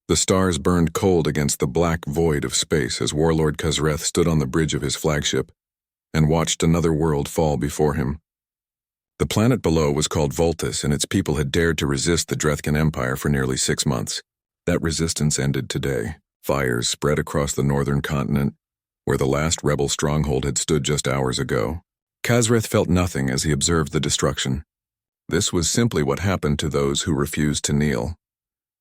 The stars burned cold against the black void of space as Warlord Kazreth stood on the bridge of his flagship and watched another world fall before him. The planet below was called Voltus, and its people had dared to resist the Drethkin Empire for nearly 6 months. That resistance ended today. Fires spread across the northern continent, where the last rebel stronghold had stood just hours ago. Kazreth felt nothing as he observed the destruction. This was simply what happened to those who refused to kneel.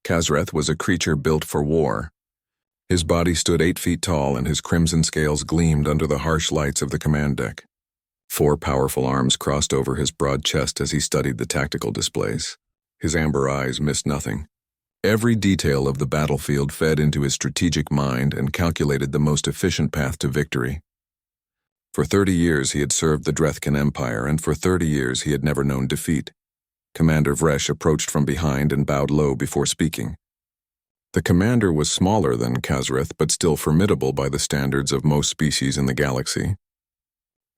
Kazreth was a creature built for war. His body stood 8 feet tall, and his crimson scales gleamed under the harsh lights of the command deck. 4 powerful arms crossed over his broad chest as he studied the tactical displays. His amber eyes missed nothing. Every detail of the battlefield fed into his strategic mind and calculated the most efficient path to victory. For 30 years he had served the Drethkin Empire, and for 30 years he had never known defeat. Commander Vresh approached from behind and bowed low before speaking. The commander was smaller than Kazreth, but still formidable by the standards of most species in the galaxy.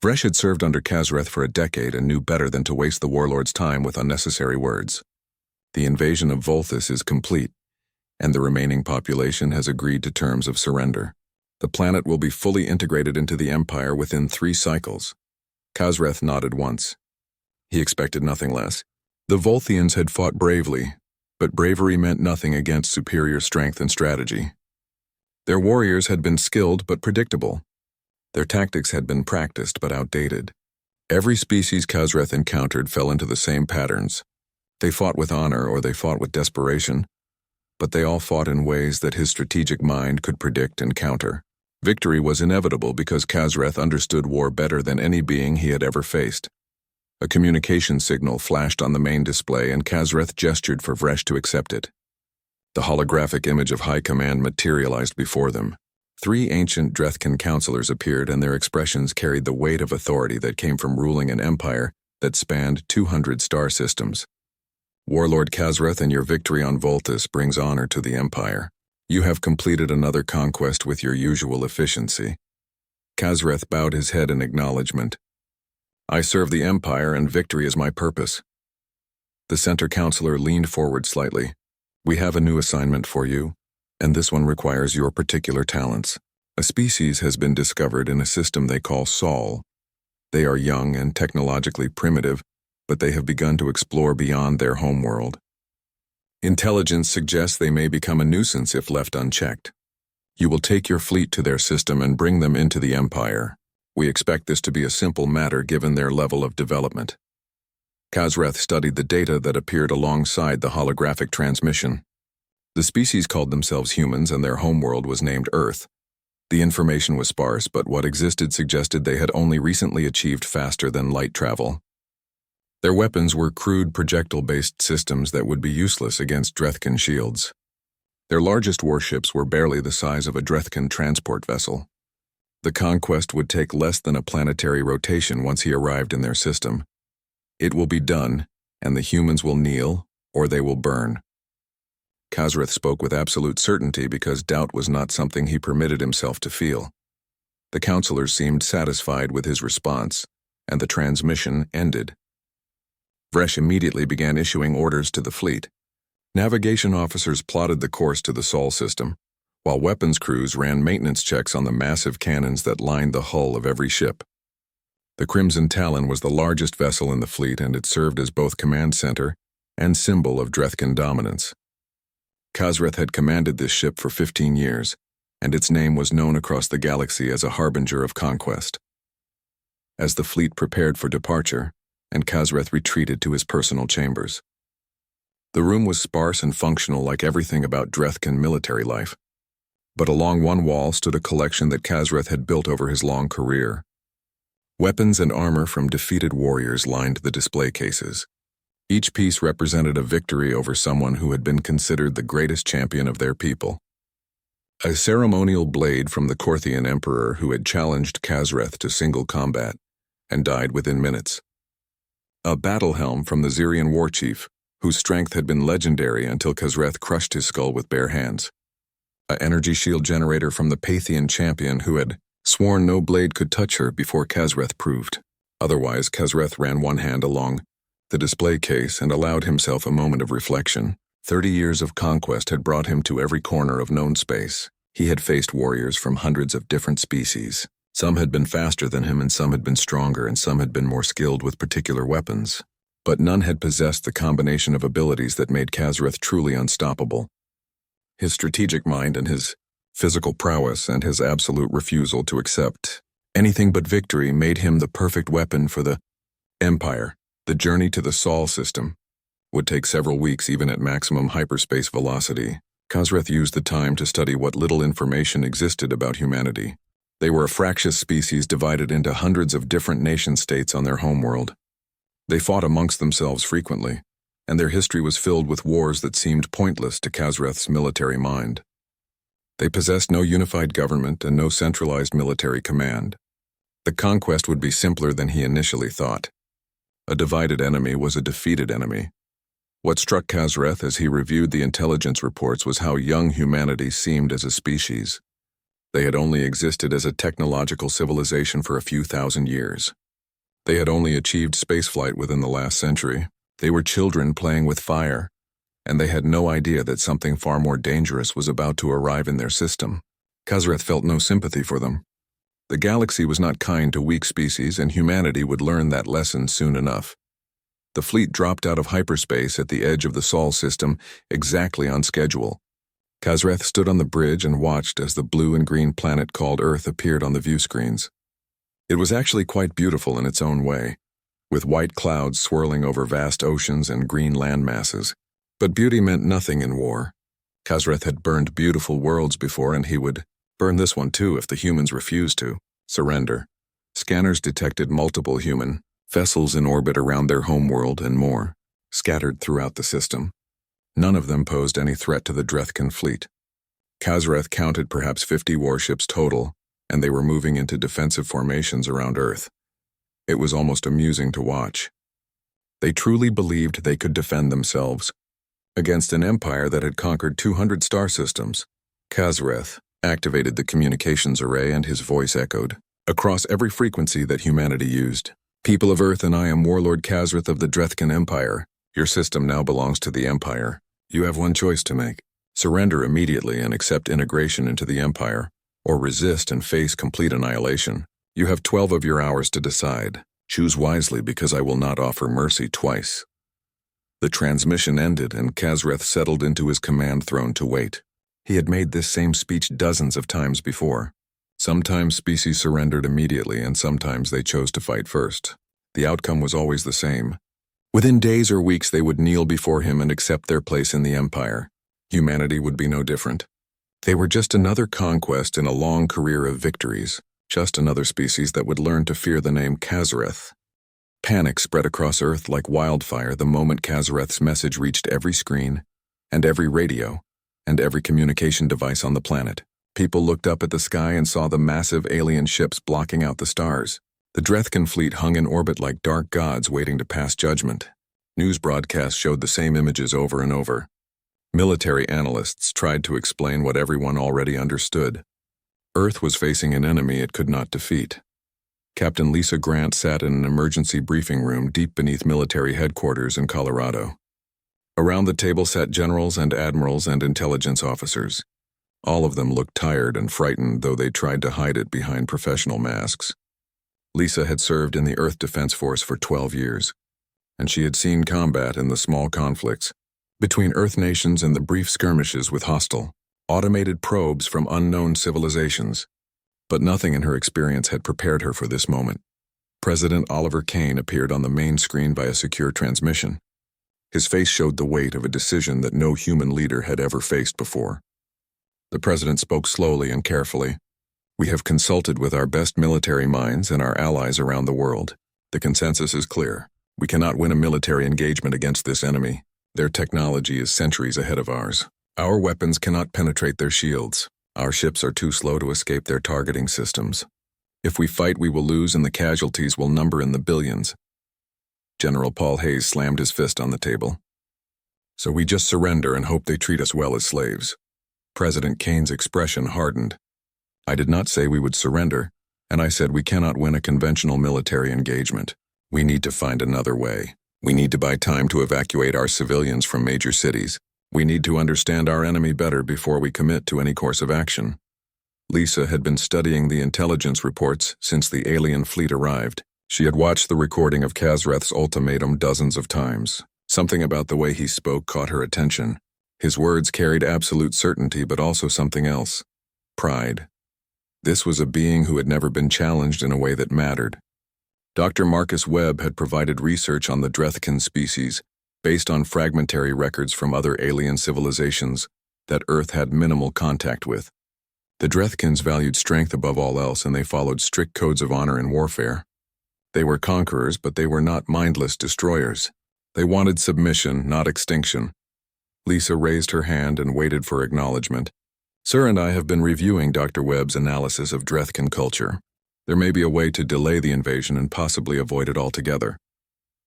Vresh had served under Kazreth for a decade and knew better than to waste the warlord's time with unnecessary words. The invasion of Voltus is complete, and the remaining population has agreed to terms of surrender. The planet will be fully integrated into the Empire within 3 cycles. Kazreth nodded once. He expected nothing less. The Volthians had fought bravely, but bravery meant nothing against superior strength and strategy. Their warriors had been skilled but predictable. Their tactics had been practiced but outdated. Every species Kazreth encountered fell into the same patterns. They fought with honor or they fought with desperation, but they all fought in ways that his strategic mind could predict and counter. Victory was inevitable because Kazreth understood war better than any being he had ever faced. A communication signal flashed on the main display, and Kazreth gestured for Vresh to accept it. The holographic image of High Command materialized before them. 3 ancient Drethkin counselors appeared, and their expressions carried the weight of authority that came from ruling an empire that spanned 200 star systems. Warlord Kazreth, and your victory on Voltus brings honor to the Empire. You have completed another conquest with your usual efficiency. Kazreth bowed his head in acknowledgement. I serve the Empire, and victory is my purpose. The center counselor leaned forward slightly. We have a new assignment for you, and this one requires your particular talents. A species has been discovered in a system they call Sol. They are young and technologically primitive, but they have begun to explore beyond their homeworld. Intelligence suggests they may become a nuisance if left unchecked. You will take your fleet to their system and bring them into the Empire. We expect this to be a simple matter given their level of development. Kazreth studied the data that appeared alongside the holographic transmission. The species called themselves humans, and their homeworld was named Earth. The information was sparse, but what existed suggested they had only recently achieved faster than light travel. Their weapons were crude projectile-based systems that would be useless against Drethkin shields. Their largest warships were barely the size of a Drethkin transport vessel. The conquest would take less than a planetary rotation once he arrived in their system. It will be done, and the humans will kneel, or they will burn. Kazreth spoke with absolute certainty because doubt was not something he permitted himself to feel. The counselors seemed satisfied with his response, and the transmission ended. Vresh immediately began issuing orders to the fleet. Navigation officers plotted the course to the Sol system, while weapons crews ran maintenance checks on the massive cannons that lined the hull of every ship. The Crimson Talon was the largest vessel in the fleet, and it served as both command center and symbol of Drethkin dominance. Kazreth had commanded this ship for 15 years, and its name was known across the galaxy as a harbinger of conquest. As the fleet prepared for departure, and Kazreth retreated to his personal chambers. The room was sparse and functional like everything about Drethkin military life. But along one wall stood a collection that Kazreth had built over his long career. Weapons and armor from defeated warriors lined the display cases. Each piece represented a victory over someone who had been considered the greatest champion of their people. A ceremonial blade from the Korthian emperor who had challenged Kazreth to single combat and died within minutes. A battle helm from the Zirian war chief, whose strength had been legendary until Kazreth crushed his skull with bare hands. An energy shield generator from the Pathian champion who had sworn no blade could touch her before Kazreth proved. Otherwise, Kazreth ran one hand along the display case and allowed himself a moment of reflection. 30 years of conquest had brought him to every corner of known space. He had faced warriors from hundreds of different species. Some had been faster than him, and some had been stronger, and some had been more skilled with particular weapons. But none had possessed the combination of abilities that made Kazreth truly unstoppable. His strategic mind and his physical prowess and his absolute refusal to accept anything but victory made him the perfect weapon for the Empire. The journey to the Sol system would take several weeks even at maximum hyperspace velocity. Kazreth used the time to study what little information existed about humanity. They were a fractious species divided into hundreds of different nation-states on their homeworld. They fought amongst themselves frequently, and their history was filled with wars that seemed pointless to Kazreth's military mind. They possessed no unified government and no centralized military command. The conquest would be simpler than he initially thought. A divided enemy was a defeated enemy. What struck Kazreth as he reviewed the intelligence reports was how young humanity seemed as a species. They had only existed as a technological civilization for a few thousand years. They had only achieved spaceflight within the last century. They were children playing with fire, and they had no idea that something far more dangerous was about to arrive in their system. Kazreth felt no sympathy for them. The galaxy was not kind to weak species, and humanity would learn that lesson soon enough. The fleet dropped out of hyperspace at the edge of the Sol system, exactly on schedule. Kazreth stood on the bridge and watched as the blue and green planet called Earth appeared on the view screens. It was actually quite beautiful in its own way, with white clouds swirling over vast oceans and green land masses. But beauty meant nothing in war. Kazreth had burned beautiful worlds before, and he would burn this one too if the humans refused to surrender. Scanners detected multiple human vessels in orbit around their homeworld and more, scattered throughout the system. None of them posed any threat to the Drethkan fleet. Kazreth counted perhaps 50 warships total, and they were moving into defensive formations around Earth. It was almost amusing to watch. They truly believed they could defend themselves against an empire that had conquered 200 star systems. Kazreth activated the communications array, and his voice echoed across every frequency that humanity used. People of Earth, and I am Warlord Kazreth of the Drethkan Empire. Your system now belongs to the Empire. You have one choice to make. Surrender immediately and accept integration into the Empire, or resist and face complete annihilation. You have 12 of your hours to decide. Choose wisely, because I will not offer mercy twice. The transmission ended, and Kazreth settled into his command throne to wait. He had made this same speech dozens of times before. Sometimes species surrendered immediately, and sometimes they chose to fight first. The outcome was always the same. Within days or weeks, they would kneel before him and accept their place in the Empire. Humanity would be no different. They were just another conquest in a long career of victories, just another species that would learn to fear the name Kazreth. Panic spread across Earth like wildfire the moment Kazreth's message reached every screen, and every radio, and every communication device on the planet. People looked up at the sky and saw the massive alien ships blocking out the stars. The Drethkan fleet hung in orbit like dark gods waiting to pass judgment. News broadcasts showed the same images over and over. Military analysts tried to explain what everyone already understood. Earth was facing an enemy it could not defeat. Captain Lisa Grant sat in an emergency briefing room deep beneath military headquarters in Colorado. Around the table sat generals and admirals and intelligence officers. All of them looked tired and frightened, though they tried to hide it behind professional masks. Lisa had served in the Earth Defense Force for 12 years, and she had seen combat in the small conflicts between Earth nations and the brief skirmishes with hostile, automated probes from unknown civilizations. But nothing in her experience had prepared her for this moment. President Oliver Kane appeared on the main screen by a secure transmission. His face showed the weight of a decision that no human leader had ever faced before. The president spoke slowly and carefully. We have consulted with our best military minds and our allies around the world. The consensus is clear. We cannot win a military engagement against this enemy. Their technology is centuries ahead of ours. Our weapons cannot penetrate their shields. Our ships are too slow to escape their targeting systems. If we fight, we will lose, and the casualties will number in the billions. General Paul Hayes slammed his fist on the table. So we just surrender and hope they treat us well as slaves. President Kane's expression hardened. I did not say we would surrender, and I said we cannot win a conventional military engagement. We need to find another way. We need to buy time to evacuate our civilians from major cities. We need to understand our enemy better before we commit to any course of action. Lisa had been studying the intelligence reports since the alien fleet arrived. She had watched the recording of Kazreth's ultimatum dozens of times. Something about the way he spoke caught her attention. His words carried absolute certainty, but also something else. Pride. This was a being who had never been challenged in a way that mattered. Dr. Marcus Webb had provided research on the Drethkin species, based on fragmentary records from other alien civilizations that Earth had minimal contact with. The Drethkins valued strength above all else, and they followed strict codes of honor in warfare. They were conquerors, but they were not mindless destroyers. They wanted submission, not extinction. Lisa raised her hand and waited for acknowledgement. Sir and I have been reviewing Dr. Webb's analysis of Drethkin culture. There may be a way to delay the invasion and possibly avoid it altogether.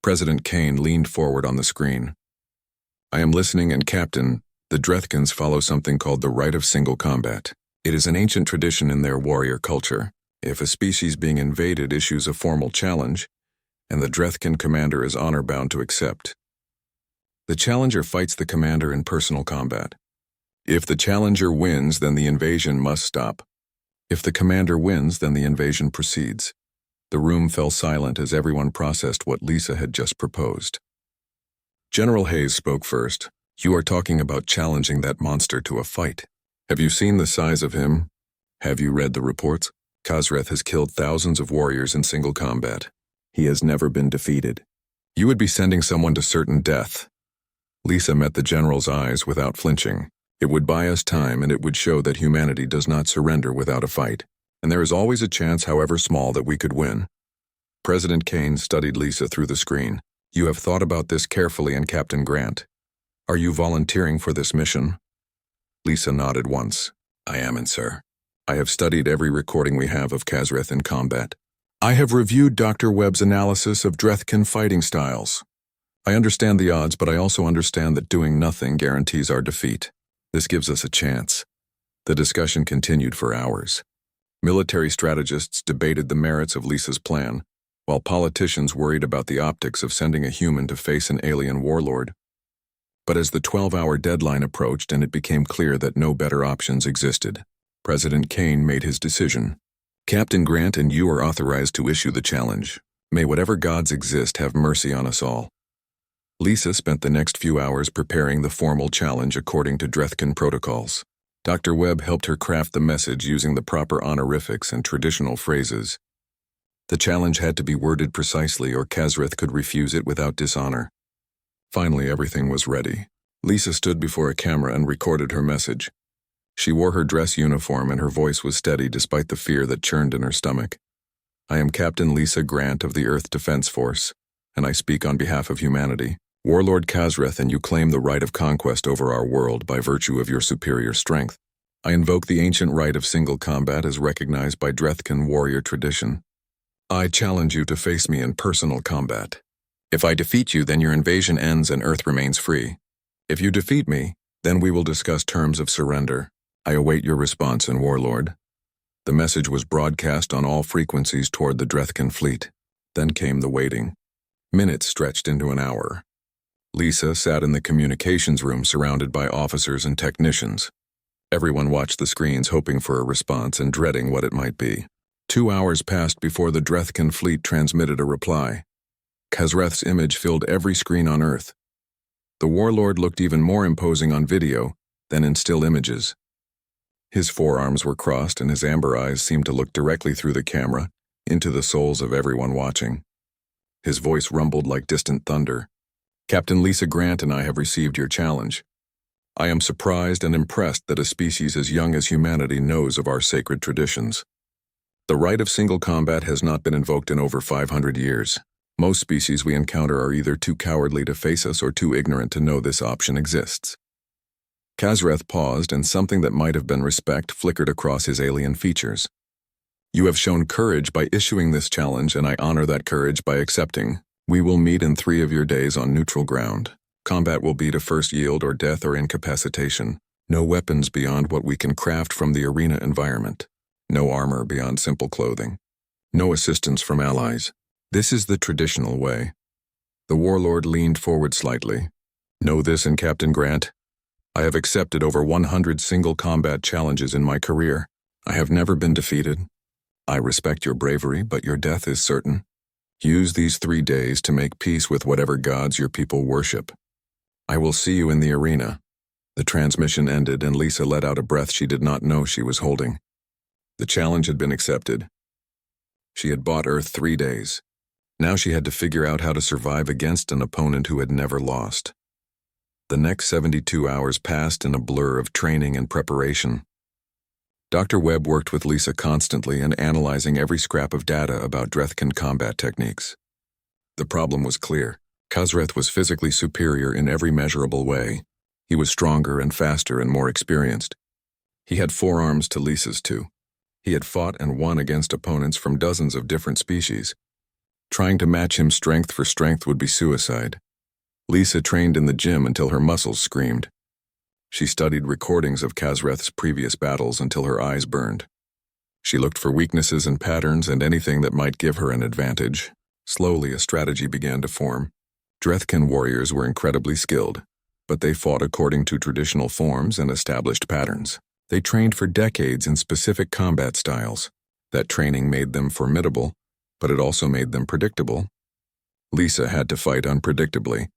President Kane leaned forward on the screen. I am listening, and Captain, the Drethkins follow something called the rite of single combat. It is an ancient tradition in their warrior culture. If a species being invaded issues a formal challenge, and the Drethkin commander is honor-bound to accept, the challenger fights the commander in personal combat. If the challenger wins, then the invasion must stop. If the commander wins, then the invasion proceeds. The room fell silent as everyone processed what Lisa had just proposed. General Hayes spoke first. You are talking about challenging that monster to a fight. Have you seen the size of him? Have you read the reports? Kazreth has killed thousands of warriors in single combat. He has never been defeated. You would be sending someone to certain death. Lisa met the general's eyes without flinching. It would buy us time, and it would show that humanity does not surrender without a fight. And there is always a chance, however small, that we could win. President Kane studied Lisa through the screen. You have thought about this carefully, and Captain Grant. Are you volunteering for this mission? Lisa nodded once. I am, sir. I have studied every recording we have of Kazreth in combat. I have reviewed Dr. Webb's analysis of Drethkin fighting styles. I understand the odds, but I also understand that doing nothing guarantees our defeat. This gives us a chance. The discussion continued for hours. Military strategists debated the merits of Lisa's plan, while politicians worried about the optics of sending a human to face an alien warlord. But as the 12-hour deadline approached and it became clear that no better options existed, President Kane made his decision. Captain Grant and you are authorized to issue the challenge. May whatever gods exist have mercy on us all. Lisa spent the next few hours preparing the formal challenge according to Drethkin protocols. Dr. Webb helped her craft the message using the proper honorifics and traditional phrases. The challenge had to be worded precisely, or Kazreth could refuse it without dishonor. Finally, everything was ready. Lisa stood before a camera and recorded her message. She wore her dress uniform, and her voice was steady despite the fear that churned in her stomach. I am Captain Lisa Grant of the Earth Defense Force, and I speak on behalf of humanity. Warlord Kazreth, and you claim the right of conquest over our world by virtue of your superior strength. I invoke the ancient right of single combat as recognized by Drethkin warrior tradition. I challenge you to face me in personal combat. If I defeat you, then your invasion ends and Earth remains free. If you defeat me, then we will discuss terms of surrender. I await your response, in Warlord. The message was broadcast on all frequencies toward the Drethkin fleet. Then came the waiting. Minutes stretched into an hour. Lisa sat in the communications room surrounded by officers and technicians. Everyone watched the screens hoping for a response and dreading what it might be. 2 hours passed before the Drethkin fleet transmitted a reply. Kazreth's image filled every screen on Earth. The warlord looked even more imposing on video than in still images. His forearms were crossed and his amber eyes seemed to look directly through the camera into the souls of everyone watching. His voice rumbled like distant thunder. Captain Lisa Grant and I have received your challenge. I am surprised and impressed that a species as young as humanity knows of our sacred traditions. The right of single combat has not been invoked in over 500 years. Most species we encounter are either too cowardly to face us or too ignorant to know this option exists. Kazreth paused, and something that might have been respect flickered across his alien features. You have shown courage by issuing this challenge, and I honor that courage by accepting. We will meet in 3 of your days on neutral ground. Combat will be to first yield or death or incapacitation. No weapons beyond what we can craft from the arena environment. No armor beyond simple clothing. No assistance from allies. This is the traditional way. The warlord leaned forward slightly. Know this, and Captain Grant, I have accepted over 100 single combat challenges in my career. I have never been defeated. I respect your bravery, but your death is certain. Use these 3 days to make peace with whatever gods your people worship. I will see you in the arena." The transmission ended and Lisa let out a breath she did not know she was holding. The challenge had been accepted. She had bought Earth 3 days. Now she had to figure out how to survive against an opponent who had never lost. The next 72 hours passed in a blur of training and preparation. Dr. Webb worked with Lisa constantly and analyzing every scrap of data about Drethkin combat techniques. The problem was clear. Khazreth was physically superior in every measurable way. He was stronger and faster and more experienced. He had 4 arms to Lisa's 2. He had fought and won against opponents from dozens of different species. Trying to match him strength for strength would be suicide. Lisa trained in the gym until her muscles screamed. She studied recordings of Khazreth's previous battles until her eyes burned. She looked for weaknesses and patterns and anything that might give her an advantage. Slowly, a strategy began to form. Drethkin warriors were incredibly skilled, but they fought according to traditional forms and established patterns. They trained for decades in specific combat styles. That training made them formidable, but it also made them predictable. Lisa had to fight unpredictably.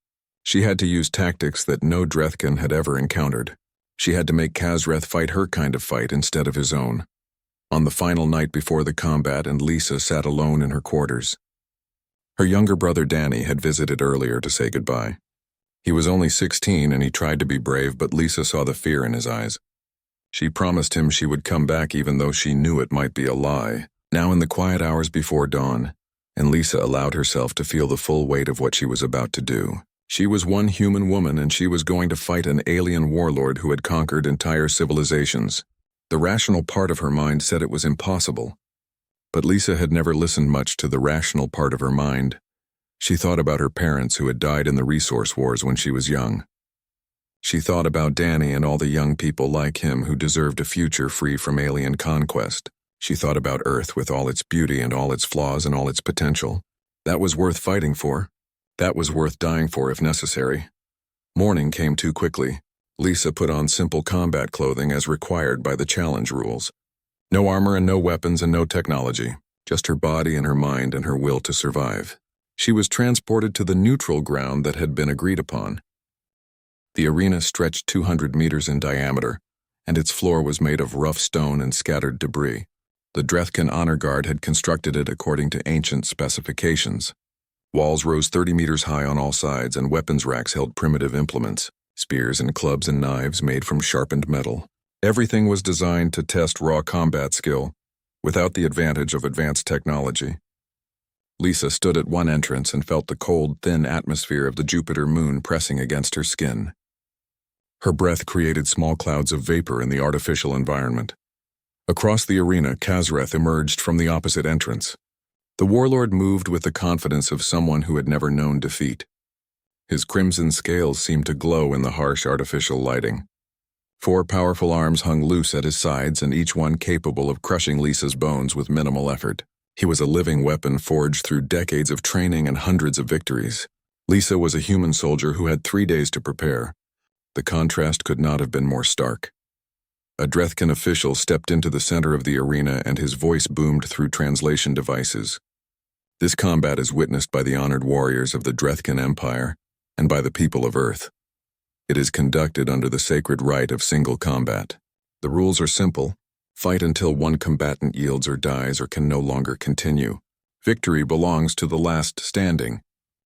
She had to use tactics that no Drethkin had ever encountered. She had to make Khazreth fight her kind of fight instead of his own. On the final night before the combat, and Lisa sat alone in her quarters. Her younger brother Danny had visited earlier to say goodbye. He was only 16 and he tried to be brave, but Lisa saw the fear in his eyes. She promised him she would come back even though she knew it might be a lie. Now in the quiet hours before dawn, and Lisa allowed herself to feel the full weight of what she was about to do. She was one human woman and she was going to fight an alien warlord who had conquered entire civilizations. The rational part of her mind said it was impossible. But Lisa had never listened much to the rational part of her mind. She thought about her parents who had died in the resource wars when she was young. She thought about Danny and all the young people like him who deserved a future free from alien conquest. She thought about Earth with all its beauty and all its flaws and all its potential. That was worth fighting for. That was worth dying for if necessary. Morning came too quickly. Lisa put on simple combat clothing as required by the challenge rules. No armor and no weapons and no technology, just her body and her mind and her will to survive. She was transported to the neutral ground that had been agreed upon. The arena stretched 200 meters in diameter, and its floor was made of rough stone and scattered debris. The Drethkin honor guard had constructed it according to ancient specifications. Walls rose 30 meters high on all sides, and weapons racks held primitive implements, spears and clubs and knives made from sharpened metal. Everything was designed to test raw combat skill, without the advantage of advanced technology. Lisa stood at one entrance and felt the cold, thin atmosphere of the Jupiter moon pressing against her skin. Her breath created small clouds of vapor in the artificial environment. Across the arena, Khazreth emerged from the opposite entrance. The warlord moved with the confidence of someone who had never known defeat. His crimson scales seemed to glow in the harsh artificial lighting. 4 powerful arms hung loose at his sides, and each one capable of crushing Lisa's bones with minimal effort. He was a living weapon forged through decades of training and hundreds of victories. Lisa was a human soldier who had 3 days to prepare. The contrast could not have been more stark. A Drethkin official stepped into the center of the arena and his voice boomed through translation devices. This combat is witnessed by the honored warriors of the Drethkin Empire and by the people of Earth. It is conducted under the sacred rite of single combat. The rules are simple. Fight until one combatant yields or dies or can no longer continue. Victory belongs to the last standing.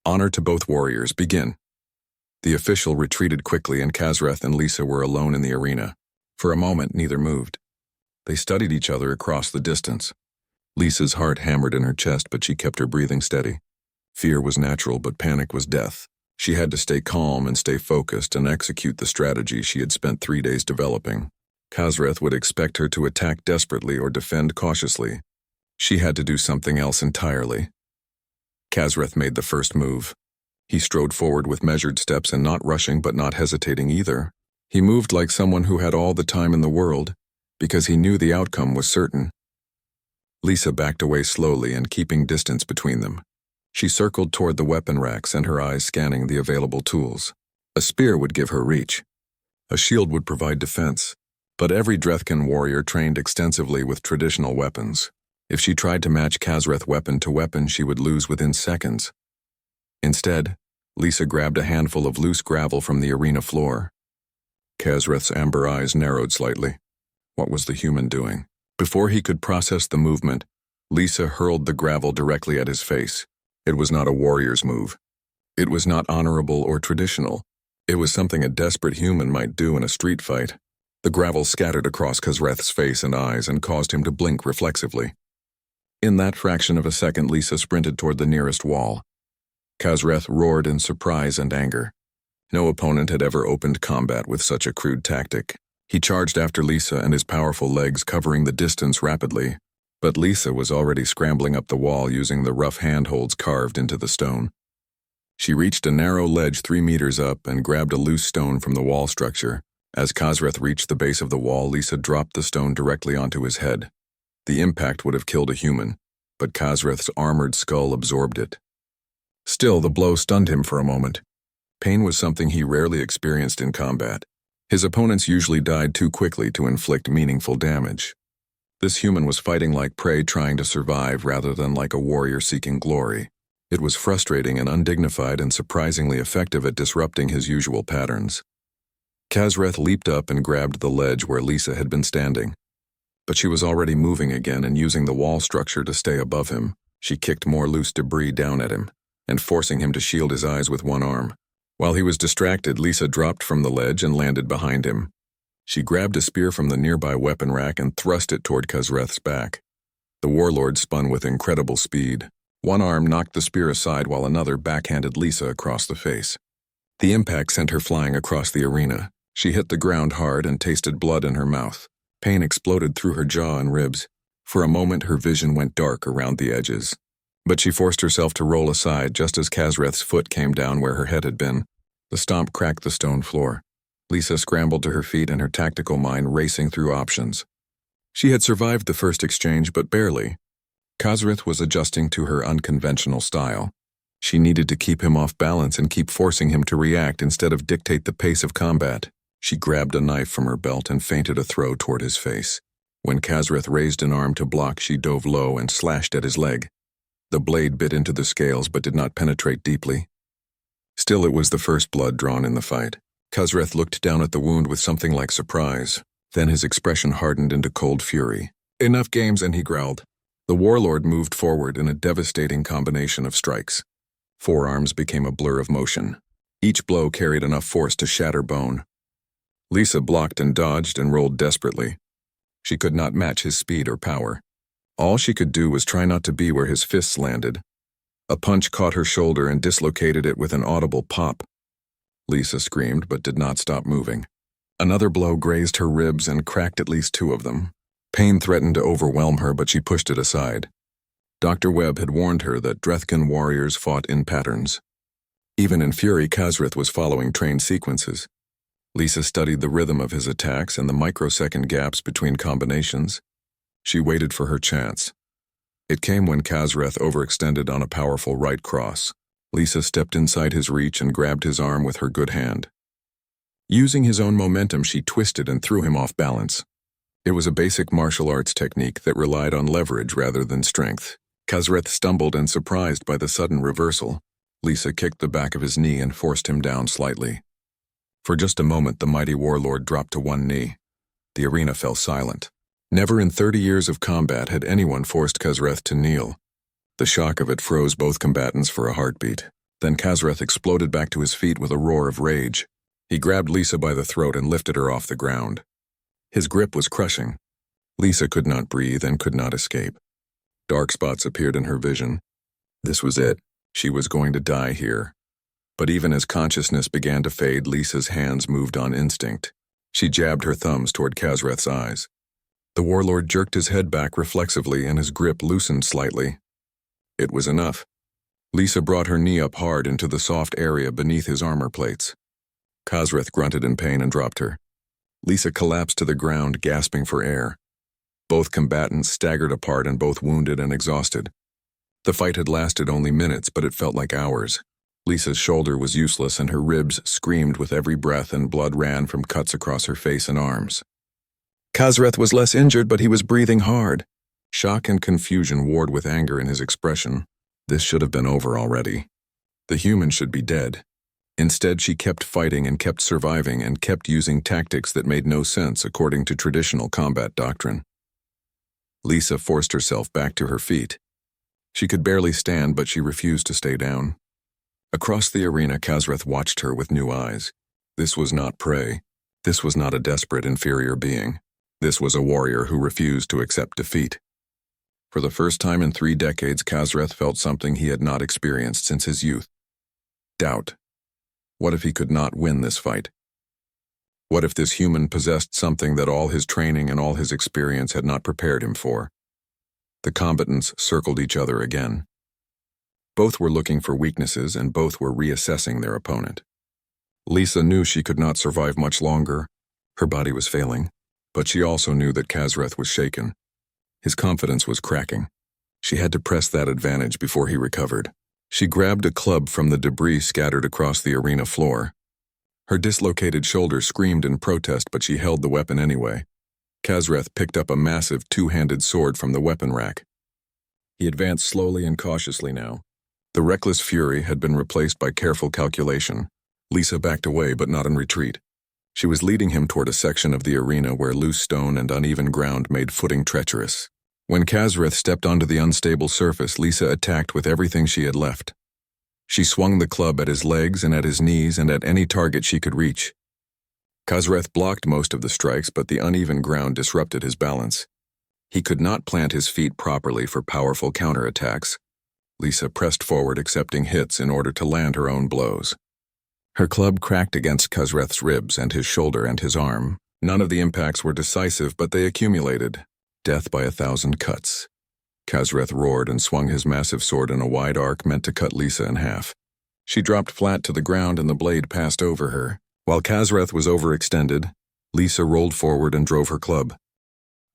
Honor to both warriors. Begin. The official retreated quickly and Khazreth and Lisa were alone in the arena. For a moment, neither moved. They studied each other across the distance. Lisa's heart hammered in her chest, but she kept her breathing steady. Fear was natural, but panic was death. She had to stay calm and stay focused and execute the strategy she had spent 3 days developing. Khazreth would expect her to attack desperately or defend cautiously. She had to do something else entirely. Khazreth made the first move. He strode forward with measured steps and not rushing but not hesitating either. He moved like someone who had all the time in the world, because he knew the outcome was certain. Lisa backed away slowly and keeping distance between them. She circled toward the weapon racks and her eyes scanning the available tools. A spear would give her reach. A shield would provide defense, but every Drethkin warrior trained extensively with traditional weapons. If she tried to match Kazreth weapon to weapon, she would lose within seconds. Instead, Lisa grabbed a handful of loose gravel from the arena floor. Kazreth's amber eyes narrowed slightly. What was the human doing? Before he could process the movement, Lisa hurled the gravel directly at his face. It was not a warrior's move. It was not honorable or traditional. It was something a desperate human might do in a street fight. The gravel scattered across Kazreth's face and eyes and caused him to blink reflexively. In that fraction of a second, Lisa sprinted toward the nearest wall. Kazreth roared in surprise and anger. No opponent had ever opened combat with such a crude tactic. He charged after Lisa and his powerful legs covering the distance rapidly, but Lisa was already scrambling up the wall using the rough handholds carved into the stone. She reached a narrow ledge 3 meters up and grabbed a loose stone from the wall structure. As Kazreth reached the base of the wall, Lisa dropped the stone directly onto his head. The impact would have killed a human, but Kazreth's armored skull absorbed it. Still, the blow stunned him for a moment. Pain was something he rarely experienced in combat. His opponents usually died too quickly to inflict meaningful damage. This human was fighting like prey trying to survive rather than like a warrior seeking glory. It was frustrating and undignified and surprisingly effective at disrupting his usual patterns. Kazreth leaped up and grabbed the ledge where Lisa had been standing. But she was already moving again and using the wall structure to stay above him. She kicked more loose debris down at him, and forcing him to shield his eyes with one arm. While he was distracted, Lisa dropped from the ledge and landed behind him. She grabbed a spear from the nearby weapon rack and thrust it toward Kazreth's back. The Warlord spun with incredible speed. One arm knocked the spear aside while another backhanded Lisa across the face. The impact sent her flying across the arena. She hit the ground hard and tasted blood in her mouth. Pain exploded through her jaw and ribs. For a moment, her vision went dark around the edges. But she forced herself to roll aside just as Kazreth's foot came down where her head had been. The stomp cracked the stone floor. Lisa scrambled to her feet and her tactical mind racing through options. She had survived the first exchange, but barely. Kazreth was adjusting to her unconventional style. She needed to keep him off balance and keep forcing him to react instead of dictate the pace of combat. She grabbed a knife from her belt and feinted a throw toward his face. When Kazreth raised an arm to block, she dove low and slashed at his leg. The blade bit into the scales but did not penetrate deeply. Still, it was the first blood drawn in the fight. Kazreth looked down at the wound with something like surprise. Then his expression hardened into cold fury. "Enough games," and he growled. The Warlord moved forward in a devastating combination of strikes. Forearms became a blur of motion. Each blow carried enough force to shatter bone. Lisa blocked and dodged and rolled desperately. She could not match his speed or power. All she could do was try not to be where his fists landed. A punch caught her shoulder and dislocated it with an audible pop. Lisa screamed but did not stop moving. Another blow grazed her ribs and cracked at least 2 of them. Pain threatened to overwhelm her, but she pushed it aside. Dr. Webb had warned her that Drethkin warriors fought in patterns. Even in fury, Kazreth was following trained sequences. Lisa studied the rhythm of his attacks and the microsecond gaps between combinations. She waited for her chance. It came when Kazreth overextended on a powerful right cross. Lisa stepped inside his reach and grabbed his arm with her good hand. Using his own momentum, she twisted and threw him off balance. It was a basic martial arts technique that relied on leverage rather than strength. Kazreth stumbled and, surprised by the sudden reversal, Lisa kicked the back of his knee and forced him down slightly. For just a moment, the mighty Warlord dropped to one knee. The arena fell silent. Never in 30 years of combat had anyone forced Kazreth to kneel. The shock of it froze both combatants for a heartbeat. Then Kazreth exploded back to his feet with a roar of rage. He grabbed Lisa by the throat and lifted her off the ground. His grip was crushing. Lisa could not breathe and could not escape. Dark spots appeared in her vision. This was it. She was going to die here. But even as consciousness began to fade, Lisa's hands moved on instinct. She jabbed her thumbs toward Kazreth's eyes. The Warlord jerked his head back reflexively and his grip loosened slightly. It was enough. Lisa brought her knee up hard into the soft area beneath his armor plates. Kazreth grunted in pain and dropped her. Lisa collapsed to the ground, gasping for air. Both combatants staggered apart and both wounded and exhausted. The fight had lasted only minutes, but it felt like hours. Lisa's shoulder was useless and her ribs screamed with every breath and blood ran from cuts across her face and arms. Kazreth was less injured, but he was breathing hard. Shock and confusion warred with anger in his expression. This should have been over already. The human should be dead. Instead, she kept fighting and kept surviving and kept using tactics that made no sense according to traditional combat doctrine. Lisa forced herself back to her feet. She could barely stand, but she refused to stay down. Across the arena, Kazreth watched her with new eyes. This was not prey. This was not a desperate, inferior being. This was a warrior who refused to accept defeat. For the first time in 3 decades, Kazreth felt something he had not experienced since his youth. Doubt. What if he could not win this fight? What if this human possessed something that all his training and all his experience had not prepared him for? The combatants circled each other again. Both were looking for weaknesses and both were reassessing their opponent. Lisa knew she could not survive much longer. Her body was failing, but she also knew that Kazreth was shaken. His confidence was cracking. She had to press that advantage before he recovered. She grabbed a club from the debris scattered across the arena floor. Her dislocated shoulder screamed in protest, but she held the weapon anyway. Kazreth picked up a massive 2-handed sword from the weapon rack. He advanced slowly and cautiously now. The reckless fury had been replaced by careful calculation. Lisa backed away, but not in retreat. She was leading him toward a section of the arena where loose stone and uneven ground made footing treacherous. When Kazreth stepped onto the unstable surface, Lisa attacked with everything she had left. She swung the club at his legs and at his knees and at any target she could reach. Kazreth blocked most of the strikes, but the uneven ground disrupted his balance. He could not plant his feet properly for powerful counterattacks. Lisa pressed forward, accepting hits in order to land her own blows. Her club cracked against Kazreth's ribs and his shoulder and his arm. None of the impacts were decisive, but they accumulated. Death by 1,000 cuts. Kazreth roared and swung his massive sword in a wide arc meant to cut Lisa in half. She dropped flat to the ground and the blade passed over her. While Kazreth was overextended, Lisa rolled forward and drove her club.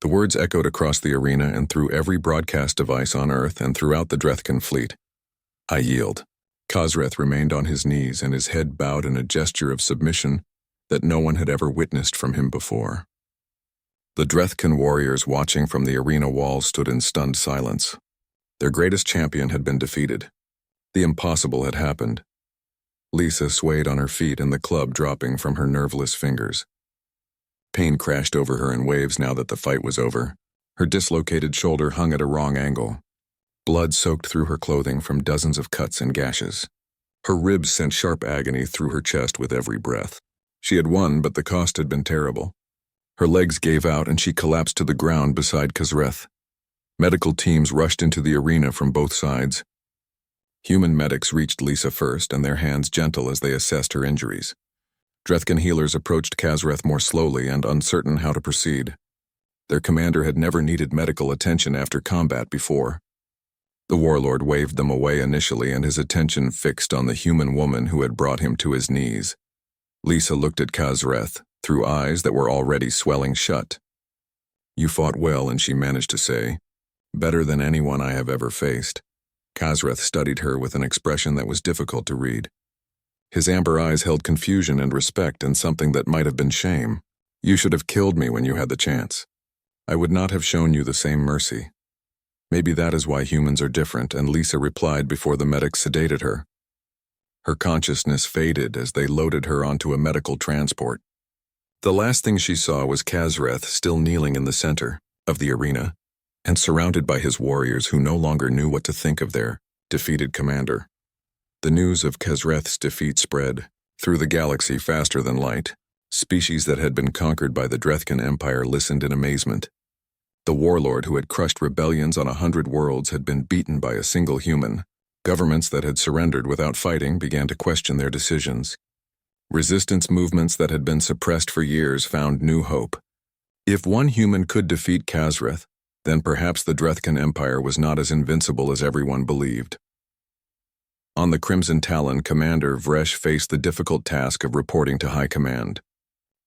The words echoed across the arena and through every broadcast device on Earth and throughout the Drethkin fleet. I yield. Kazreth remained on his knees and his head bowed in a gesture of submission that no one had ever witnessed from him before. The Drethkin warriors watching from the arena walls stood in stunned silence. Their greatest champion had been defeated. The impossible had happened. Lisa swayed on her feet and the club dropping from her nerveless fingers. Pain crashed over her in waves now that the fight was over. Her dislocated shoulder hung at a wrong angle. Blood soaked through her clothing from dozens of cuts and gashes. Her ribs sent sharp agony through her chest with every breath. She had won, but the cost had been terrible. Her legs gave out and she collapsed to the ground beside Kazreth. Medical teams rushed into the arena from both sides. Human medics reached Lisa first, and their hands gentle as they assessed her injuries. Drethkin healers approached Kazreth more slowly and uncertain how to proceed. Their commander had never needed medical attention after combat before. The Warlord waved them away initially, and his attention fixed on the human woman who had brought him to his knees. Lisa looked at Kazreth through eyes that were already swelling shut. You fought well, and she managed to say, better than anyone I have ever faced. Kazreth studied her with an expression that was difficult to read. His amber eyes held confusion and respect and something that might have been shame. You should have killed me when you had the chance. I would not have shown you the same mercy. Maybe that is why humans are different, and Lisa replied before the medics sedated her. Her consciousness faded as they loaded her onto a medical transport. The last thing she saw was Kazreth still kneeling in the center of the arena and surrounded by his warriors who no longer knew what to think of their defeated commander. The news of Kazreth's defeat spread through the galaxy faster than light. Species that had been conquered by the Drethkin Empire listened in amazement. The Warlord who had crushed rebellions on 100 worlds had been beaten by a single human. Governments that had surrendered without fighting began to question their decisions. Resistance movements that had been suppressed for years found new hope. If one human could defeat Kazreth, then perhaps the Drethkin Empire was not as invincible as everyone believed. On the Crimson Talon, Commander Vresh faced the difficult task of reporting to High Command.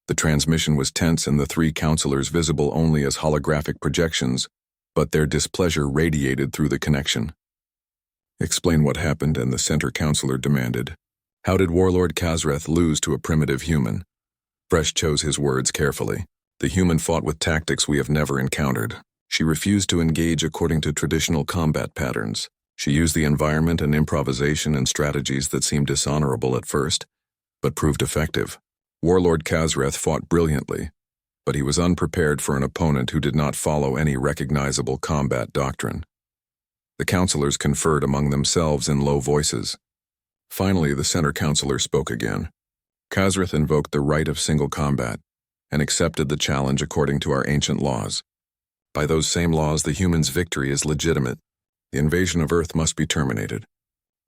The transmission was tense and the 3 counselors visible only as holographic projections, but their displeasure radiated through the connection. Explain what happened, and the center counselor demanded. How did Warlord Kazreth lose to a primitive human? Fresh chose his words carefully. The human fought with tactics we have never encountered. She refused to engage according to traditional combat patterns. She used the environment and improvisation and strategies that seemed dishonorable at first, but proved effective. Warlord Kazreth fought brilliantly, but he was unprepared for an opponent who did not follow any recognizable combat doctrine. The counselors conferred among themselves in low voices. Finally, the center counselor spoke again. Kazreth invoked the right of single combat and accepted the challenge according to our ancient laws. By those same laws, the human's victory is legitimate. The invasion of Earth must be terminated.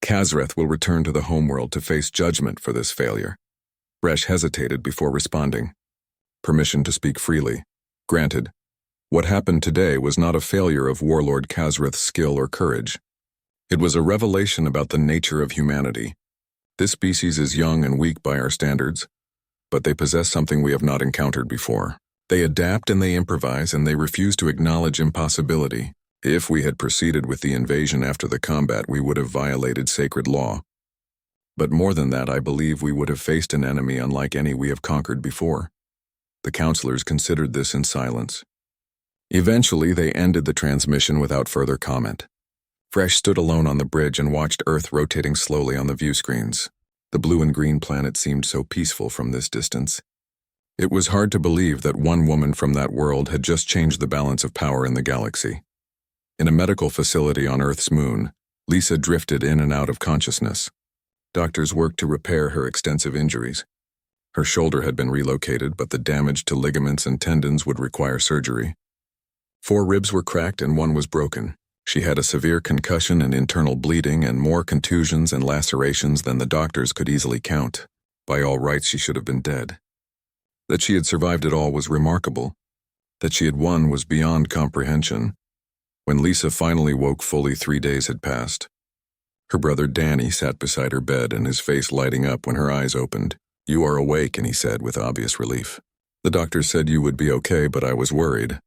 Kazreth will return to the homeworld to face judgment for this failure. Resh hesitated before responding. Permission to speak freely. Granted. What happened today was not a failure of Warlord Kazreth's skill or courage. It was a revelation about the nature of humanity. This species is young and weak by our standards, but they possess something we have not encountered before. They adapt and they improvise, and they refuse to acknowledge impossibility. If we had proceeded with the invasion after the combat, we would have violated sacred law. But more than that, I believe we would have faced an enemy unlike any we have conquered before. The counselors considered this in silence. Eventually, they ended the transmission without further comment. Fresh stood alone on the bridge and watched Earth rotating slowly on the view screens. The blue and green planet seemed so peaceful from this distance. It was hard to believe that one woman from that world had just changed the balance of power in the galaxy. In a medical facility on Earth's moon, Lisa drifted in and out of consciousness. Doctors worked to repair her extensive injuries. Her shoulder had been relocated, but the damage to ligaments and tendons would require surgery. 4 ribs were cracked and 1 was broken. She had a severe concussion and internal bleeding and more contusions and lacerations than the doctors could easily count. By all rights, she should have been dead. That she had survived it all was remarkable. That she had won was beyond comprehension. When Lisa finally woke, fully 3 days had passed. Her brother Danny sat beside her bed, and his face lighting up when her eyes opened. "You are awake," and he said with obvious relief. "The doctor said you would be okay, but I was worried."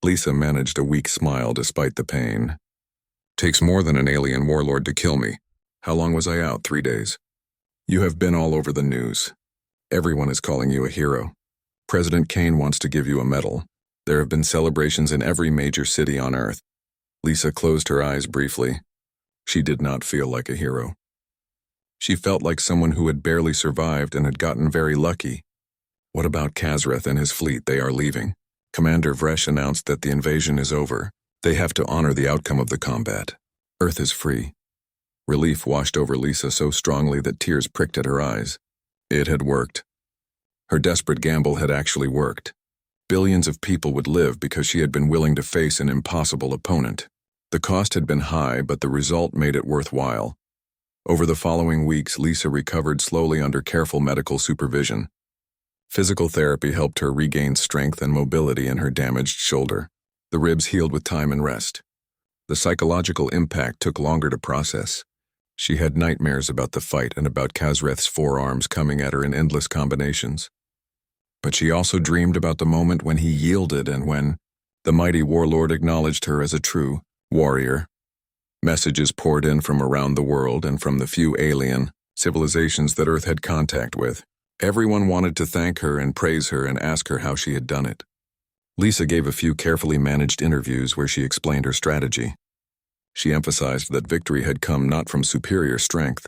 Lisa managed a weak smile despite the pain. "Takes more than an alien warlord to kill me. How long was I out? 3 days. You have been all over the news. Everyone is calling you a hero. President Kane wants to give you a medal. There have been celebrations in every major city on Earth." Lisa closed her eyes briefly. She did not feel like a hero. She felt like someone who had barely survived and had gotten very lucky. What about Kazreth and his fleet? They are leaving. Commander Vresh announced that the invasion is over. They have to honor the outcome of the combat. Earth is free. Relief washed over Lisa so strongly that tears pricked at her eyes. It had worked. Her desperate gamble had actually worked. Billions of people would live because she had been willing to face an impossible opponent. The cost had been high, but the result made it worthwhile. Over the following weeks, Lisa recovered slowly under careful medical supervision. Physical therapy helped her regain strength and mobility in her damaged shoulder. The ribs healed with time and rest. The psychological impact took longer to process. She had nightmares about the fight and about Kazreth's forearms coming at her in endless combinations. But she also dreamed about the moment when he yielded and when the mighty warlord acknowledged her as a true warrior. Messages poured in from around the world and from the few alien civilizations that Earth had contact with. Everyone wanted to thank her and praise her and ask her how she had done it. Lisa gave a few carefully managed interviews where she explained her strategy. She emphasized that victory had come not from superior strength,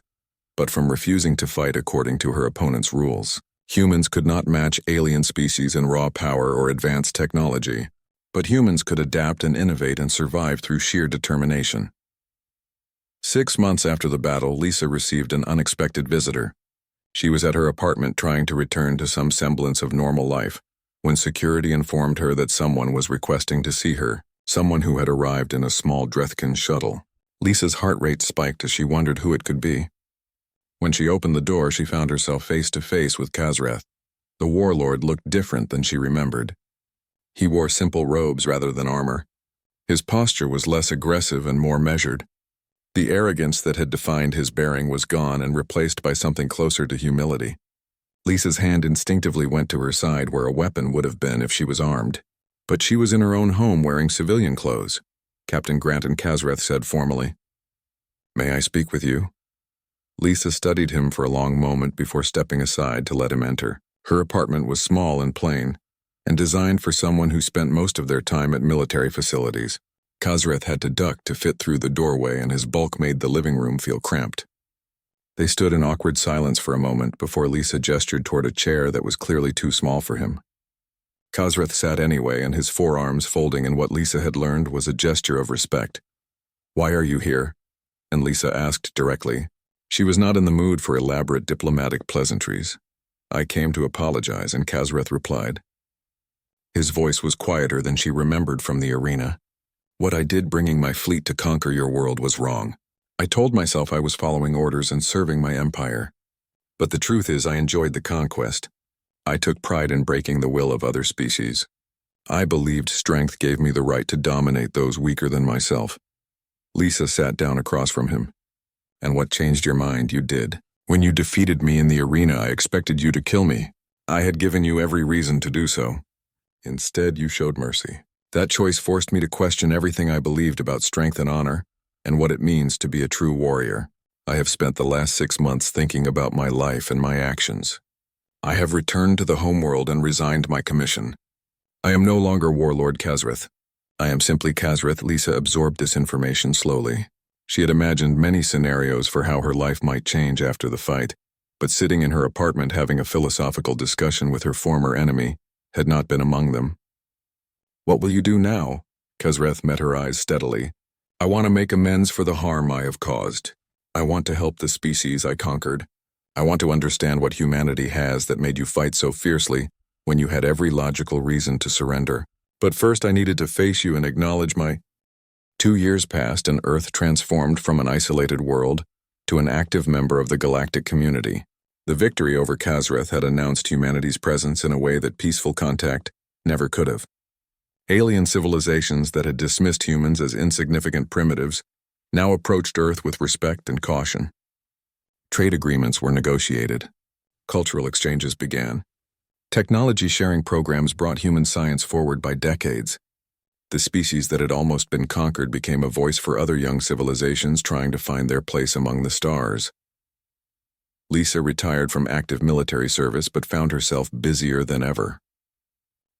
but from refusing to fight according to her opponent's rules. Humans could not match alien species in raw power or advanced technology, but humans could adapt and innovate and survive through sheer determination. 6 months after the battle, Lisa received an unexpected visitor. She was at her apartment trying to return to some semblance of normal life, when security informed her that someone was requesting to see her, someone who had arrived in a small Drethkin shuttle. Lisa's heart rate spiked as she wondered who it could be. When she opened the door, she found herself face to face with Kazreth. The warlord looked different than she remembered. He wore simple robes rather than armor. His posture was less aggressive and more measured. The arrogance that had defined his bearing was gone and replaced by something closer to humility. Lisa's hand instinctively went to her side where a weapon would have been if she was armed. But she was in her own home wearing civilian clothes, Captain Grant and Kazreth said formally. May I speak with you? Lisa studied him for a long moment before stepping aside to let him enter. Her apartment was small and plain, and designed for someone who spent most of their time at military facilities. Khazreth had to duck to fit through the doorway, and his bulk made the living room feel cramped. They stood in awkward silence for a moment before Lisa gestured toward a chair that was clearly too small for him. Khazreth sat anyway, and his forearms folding in what Lisa had learned was a gesture of respect. "Why are you here?" And Lisa asked directly. She was not in the mood for elaborate diplomatic pleasantries. "I came to apologize," and Khazreth replied. His voice was quieter than she remembered from the arena. "What I did bringing my fleet to conquer your world was wrong. I told myself I was following orders and serving my empire. But the truth is I enjoyed the conquest. I took pride in breaking the will of other species. I believed strength gave me the right to dominate those weaker than myself." Lisa sat down across from him. "And what changed your mind? You did. When you defeated me in the arena, I expected you to kill me. I had given you every reason to do so. Instead, you showed mercy. That choice forced me to question everything I believed about strength and honor, and what it means to be a true warrior. I have spent the last 6 months thinking about my life and my actions. I have returned to the homeworld and resigned my commission. I am no longer Warlord Khazreth. I am simply Khazreth." Lisa absorbed this information slowly. She had imagined many scenarios for how her life might change after the fight, but sitting in her apartment having a philosophical discussion with her former enemy had not been among them. "What will you do now?" Khazreth met her eyes steadily. "I want to make amends for the harm I have caused. I want to help the species I conquered. I want to understand what humanity has that made you fight so fiercely when you had every logical reason to surrender. But first I needed to face you and acknowledge my—" 2 years passed, and Earth transformed from an isolated world to an active member of the galactic community. The victory over Khazreth had announced humanity's presence in a way that peaceful contact never could have. Alien civilizations that had dismissed humans as insignificant primitives now approached Earth with respect and caution. Trade agreements were negotiated. Cultural exchanges began. Technology sharing programs brought human science forward by decades. The species that had almost been conquered became a voice for other young civilizations trying to find their place among the stars. Lisa retired from active military service but found herself busier than ever.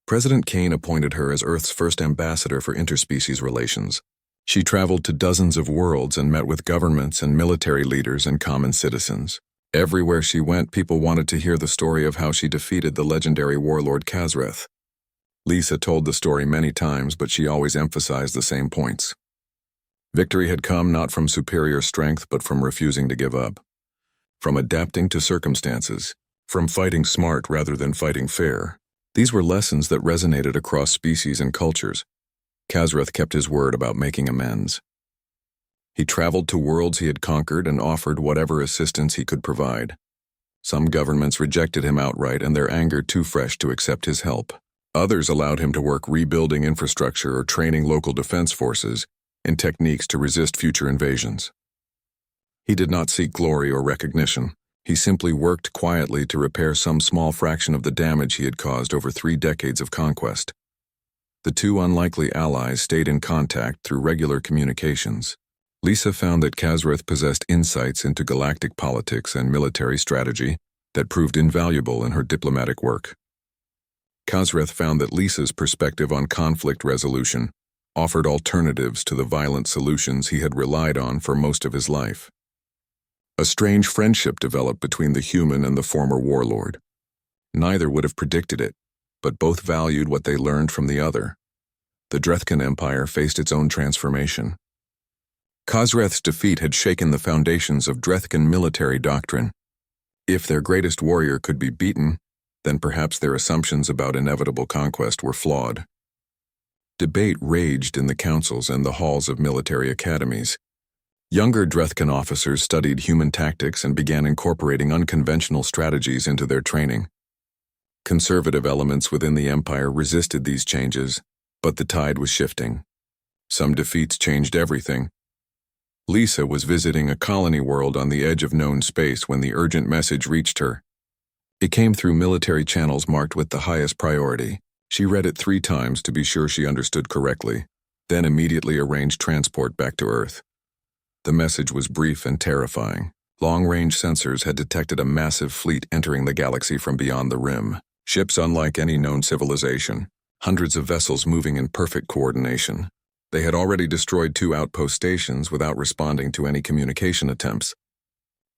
President Kane appointed her as Earth's first ambassador for interspecies relations. She traveled to dozens of worlds and met with governments and military leaders and common citizens. Everywhere she went, people wanted to hear the story of how she defeated the legendary warlord Khazreth. Lisa told the story many times, but she always emphasized the same points. Victory had come not from superior strength, but from refusing to give up. From adapting to circumstances. From fighting smart rather than fighting fair. These were lessons that resonated across species and cultures. Khazreth kept his word about making amends. He traveled to worlds he had conquered and offered whatever assistance he could provide. Some governments rejected him outright, and their anger too fresh to accept his help. Others allowed him to work rebuilding infrastructure or training local defense forces in techniques to resist future invasions. He did not seek glory or recognition. He simply worked quietly to repair some small fraction of the damage he had caused over 3 decades of conquest. The two unlikely allies stayed in contact through regular communications. Lisa found that Khazreth possessed insights into galactic politics and military strategy that proved invaluable in her diplomatic work. Khazreth found that Lisa's perspective on conflict resolution offered alternatives to the violent solutions he had relied on for most of his life. A strange friendship developed between the human and the former warlord. Neither would have predicted it, but both valued what they learned from the other. The Drethkan Empire faced its own transformation. Khazreth's defeat had shaken the foundations of Drethkan military doctrine. If their greatest warrior could be beaten, then perhaps their assumptions about inevitable conquest were flawed. Debate raged in the councils and the halls of military academies. Younger Drethkan officers studied human tactics and began incorporating unconventional strategies into their training. Conservative elements within the empire resisted these changes, but the tide was shifting. Some defeats changed everything. Lisa was visiting a colony world on the edge of known space when the urgent message reached her. It came through military channels marked with the highest priority. She read it 3 times to be sure she understood correctly, then immediately arranged transport back to Earth. The message was brief and terrifying. Long-range sensors had detected a massive fleet entering the galaxy from beyond the rim. Ships unlike any known civilization. Hundreds of vessels moving in perfect coordination. They had already destroyed 2 outpost stations without responding to any communication attempts.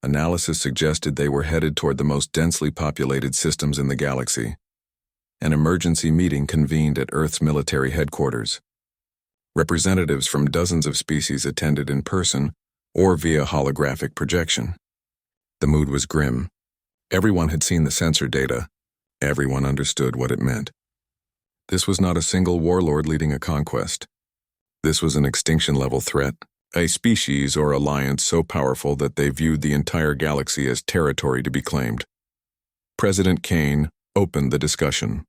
Analysis suggested they were headed toward the most densely populated systems in the galaxy. An emergency meeting convened at Earth's military headquarters. Representatives from dozens of species attended in person or via holographic projection. The mood was grim. Everyone had seen the sensor data. Everyone understood what it meant. This was not a single warlord leading a conquest. This was an extinction-level threat, a species or alliance so powerful that they viewed the entire galaxy as territory to be claimed. President Kane opened the discussion.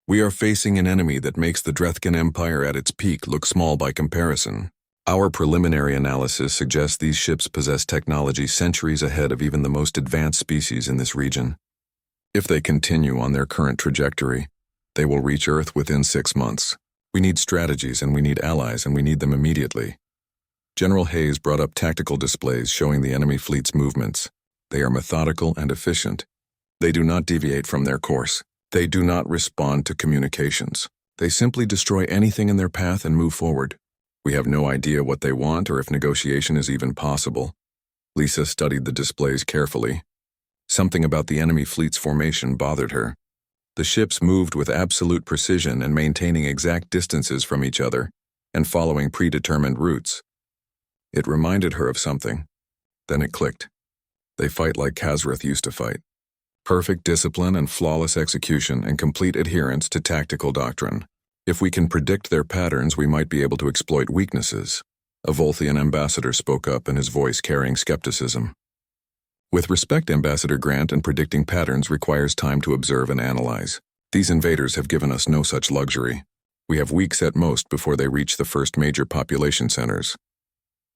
We are facing an enemy that makes the Drethkin Empire at its peak look small by comparison. Our preliminary analysis suggests these ships possess technology centuries ahead of even the most advanced species in this region. If they continue on their current trajectory, they will reach Earth within 6 months. We need strategies and we need allies and we need them immediately. General Hayes brought up tactical displays showing the enemy fleet's movements. They are methodical and efficient. They do not deviate from their course. They do not respond to communications. They simply destroy anything in their path and move forward. We have no idea what they want or if negotiation is even possible. Lisa studied the displays carefully. Something about the enemy fleet's formation bothered her. The ships moved with absolute precision and maintaining exact distances from each other and following predetermined routes. It reminded her of something. Then it clicked. They fight like Kazrith used to fight. Perfect discipline and flawless execution and complete adherence to tactical doctrine. If we can predict their patterns, we might be able to exploit weaknesses. A Volthian ambassador spoke up, and his voice carrying skepticism. With respect, Ambassador Grant, and predicting patterns requires time to observe and analyze. These invaders have given us no such luxury. We have weeks at most before they reach the first major population centers.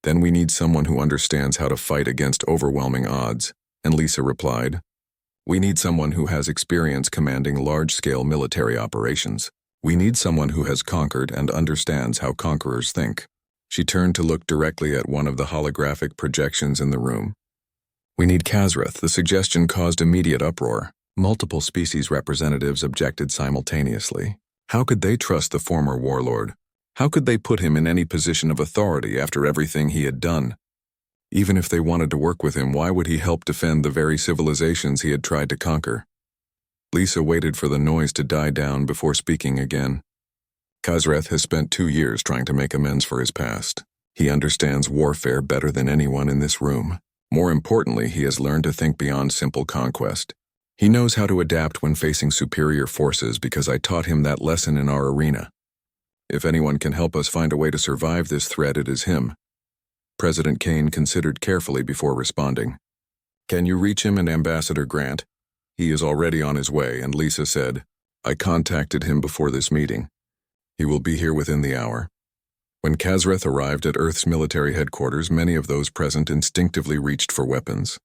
Then we need someone who understands how to fight against overwhelming odds, and Lisa replied, we need someone who has experience commanding large-scale military operations. We need someone who has conquered and understands how conquerors think. She turned to look directly at one of the holographic projections in the room. We need Kazrith. The suggestion caused immediate uproar. Multiple species representatives objected simultaneously. How could they trust the former warlord? How could they put him in any position of authority after everything he had done? Even if they wanted to work with him, why would he help defend the very civilizations he had tried to conquer? Lisa waited for the noise to die down before speaking again. Kazrith has spent 2 years trying to make amends for his past. He understands warfare better than anyone in this room. More importantly, he has learned to think beyond simple conquest. He knows how to adapt when facing superior forces because I taught him that lesson in our arena. If anyone can help us find a way to survive this threat, it is him. President Kane considered carefully before responding. Can you reach him and Ambassador Grant? He is already on his way, and Lisa said, I contacted him before this meeting. He will be here within the hour. When Kazrith arrived at Earth's military headquarters, many of those present instinctively reached for weapons.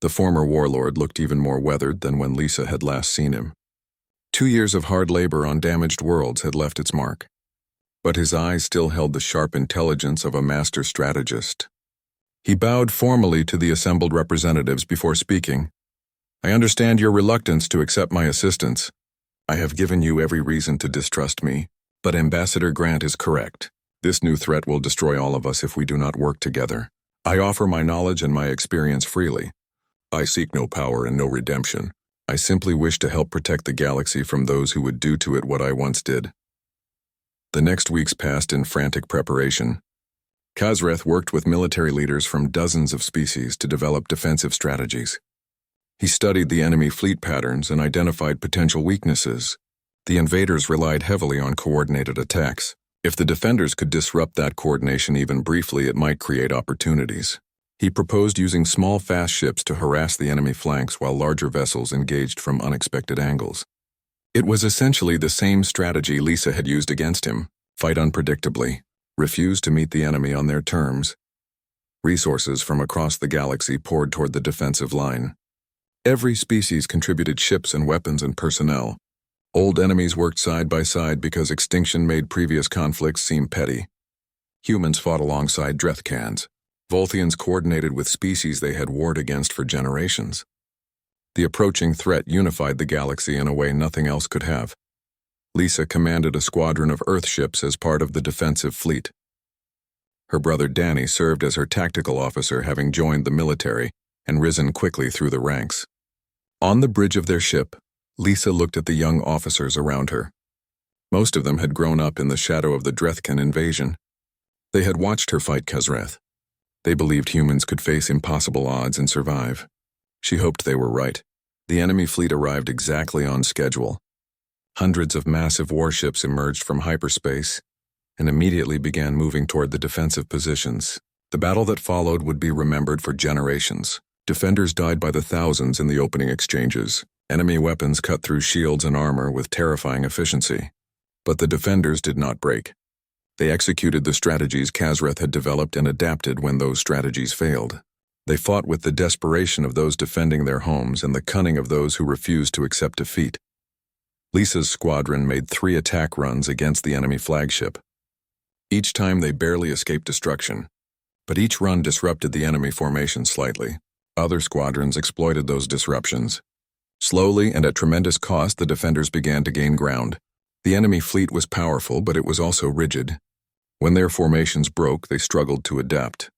The former warlord looked even more weathered than when Lisa had last seen him. 2 years of hard labor on damaged worlds had left its mark. But his eyes still held the sharp intelligence of a master strategist. He bowed formally to the assembled representatives before speaking. I understand your reluctance to accept my assistance. I have given you every reason to distrust me, but Ambassador Grant is correct. This new threat will destroy all of us if we do not work together. I offer my knowledge and my experience freely. I seek no power and no redemption. I simply wish to help protect the galaxy from those who would do to it what I once did. The next weeks passed in frantic preparation. Kazrith worked with military leaders from dozens of species to develop defensive strategies. He studied the enemy fleet patterns and identified potential weaknesses. The invaders relied heavily on coordinated attacks. If the defenders could disrupt that coordination even briefly, it might create opportunities. He proposed using small, fast ships to harass the enemy flanks while larger vessels engaged from unexpected angles. It was essentially the same strategy Lisa had used against him: fight unpredictably, refuse to meet the enemy on their terms. Resources from across the galaxy poured toward the defensive line. Every species contributed ships and weapons and personnel. Old enemies worked side by side because extinction made previous conflicts seem petty. Humans fought alongside Drethkans. Volthians coordinated with species they had warred against for generations. The approaching threat unified the galaxy in a way nothing else could have. Lisa commanded a squadron of Earth ships as part of the defensive fleet. Her brother Danny served as her tactical officer, having joined the military and risen quickly through the ranks. On the bridge of their ship, Lisa looked at the young officers around her. Most of them had grown up in the shadow of the Drethkan invasion. They had watched her fight Kazreth. They believed humans could face impossible odds and survive. She hoped they were right. The enemy fleet arrived exactly on schedule. Hundreds of massive warships emerged from hyperspace and immediately began moving toward the defensive positions. The battle that followed would be remembered for generations. Defenders died by the thousands in the opening exchanges. Enemy weapons cut through shields and armor with terrifying efficiency. But the defenders did not break. They executed the strategies Kazreth had developed and adapted when those strategies failed. They fought with the desperation of those defending their homes and the cunning of those who refused to accept defeat. Lisa's squadron made 3 attack runs against the enemy flagship. Each time they barely escaped destruction, but each run disrupted the enemy formation slightly. Other squadrons exploited those disruptions. Slowly and at tremendous cost, the defenders began to gain ground. The enemy fleet was powerful, but it was also rigid. When their formations broke, they struggled to adapt.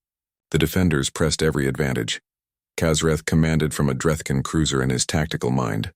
The defenders pressed every advantage. Kazreth commanded from a Drethkan cruiser in his tactical mind.